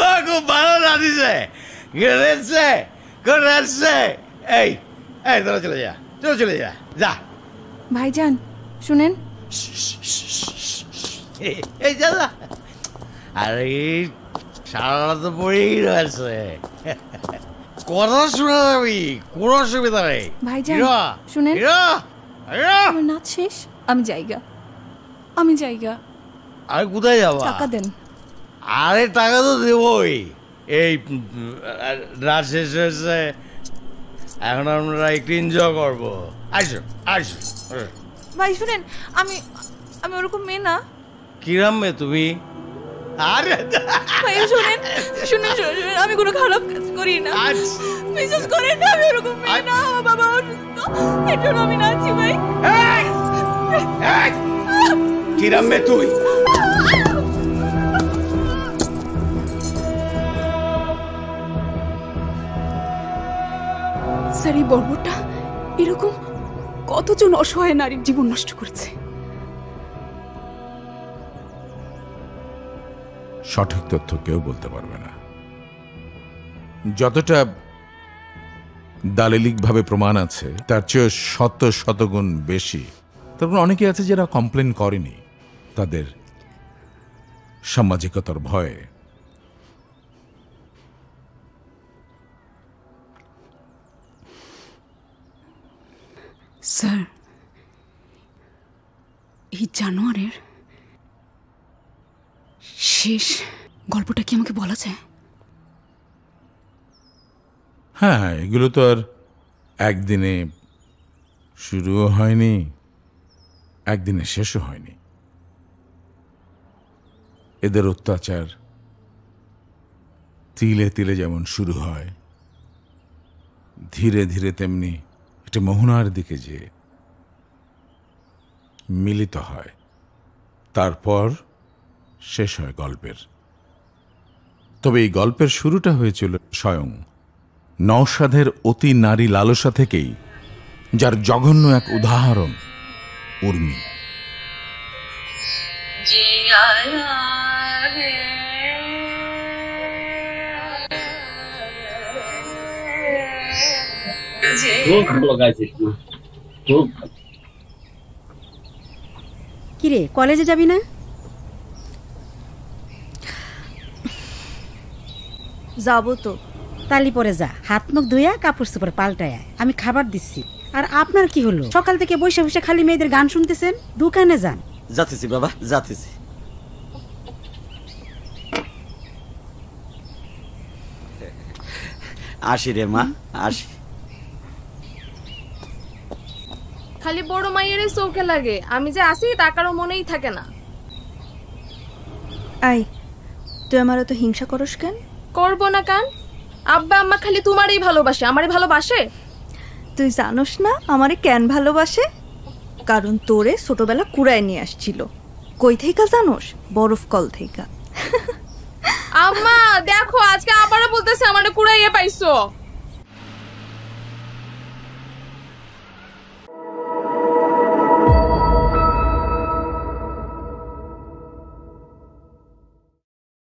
ও খুব ভালো নাচিছে, গেছে করেছে। এই এই তোরা চলে যা, তোরা চলে যা, যা। ভাইজান শুনেন। এই যা। আরে সারা তো পড়েই রয়েছে, কথা শোনা যাবি, কোনো অসুবিধা নেই। ভাইজান শুনেন, আমার নাচ শেষ, আমি জায়গা, আমি জায়গা। আরে কোথায় যাবা? টাকা দেন। আরে টাকা তো দেবই, এই রাত শেষ হয়েছে, এখন আমরা একটু এনজয় করবো। আসো আসো। ভাই শুনেন, আমি আমি ওরকম মেয়ে না। কিরাম মেয়ে তুমি? আরে ভাই শুনেন শুনেন শুনেন, আমি কোনো খারাপ কাজ করি না, বিশ্বাস করেন না, আমি ওরকম মেয়ে না। আমার বাবা অসুস্থ, এর জন্য আমি নাচি ভাই। কিরাম মেয়ে তুই? স্যার এই বর্বরটা এরকম কতজন অসহায় নারীর জীবন নষ্ট করেছে। সঠিক তথ্য কেউ বলতে পারবে না, যতটা দালিলিকভাবে প্রমাণ আছে তার চেয়ে শতগুণ বেশি। তারপর অনেকে আছে যারা কমপ্লেন করেনি তাদের সামাজিকতার ভয়ে। স্যার এই জানোয়ারের শেষ গল্পটা কি আমাকে বলা যায়? হ্যাঁ, এগুলো তো আর একদিনে শুরুও হয়নি, একদিনে শেষও হয়নি। এদের অত্যাচার তিলে তিলে যেমন শুরু হয়, ধীরে ধীরে তেমনি একটা মোহনার দিকে যে মিলিত হয়, তারপর শেষ হয় গল্পের। তবে এই গল্পের শুরুটা হয়েছিল স্বয়ং নওশাদের অতি নারী লালসা থেকেই, যার জঘন্য এক উদাহরণ উর্মি। কিরে কলেজে যাবি না? যাবো তো। তালি পরে যা, হাত মুখ ধুইয়া কাপড় চোপড় পাল্টায়, আমি খাবার দিচ্ছি। আর আপনার কি হলো, সকাল থেকে বসে বসে খালি মেয়েদের গান শুনতেছেন? দোকানে যান। যাতেছি বাবা, যাতেছি। আসি রে মা, আসি। খালি বড় মাইয়ের চৌকে লাগে, আমি যে আসি টাকারও মনেই থাকে না। আই তুই আমার তো হিংসা করস কেন? করবো না কেন? আব্বা আম্মা খালি তোমারই ভালোবাসে, আমারই ভালোবাসে? তুই জানোস না আমারে কেন ভালোবাসে? কারণ তোরে ছোটবেলা কুড়ায় নিয়ে আসছিল। কই থেকে জানোস? বরফ কল থেকে। আম্মা দেখো আজকে আবারও বলতেছে আমারে কুড়াইয়ে পাইছো।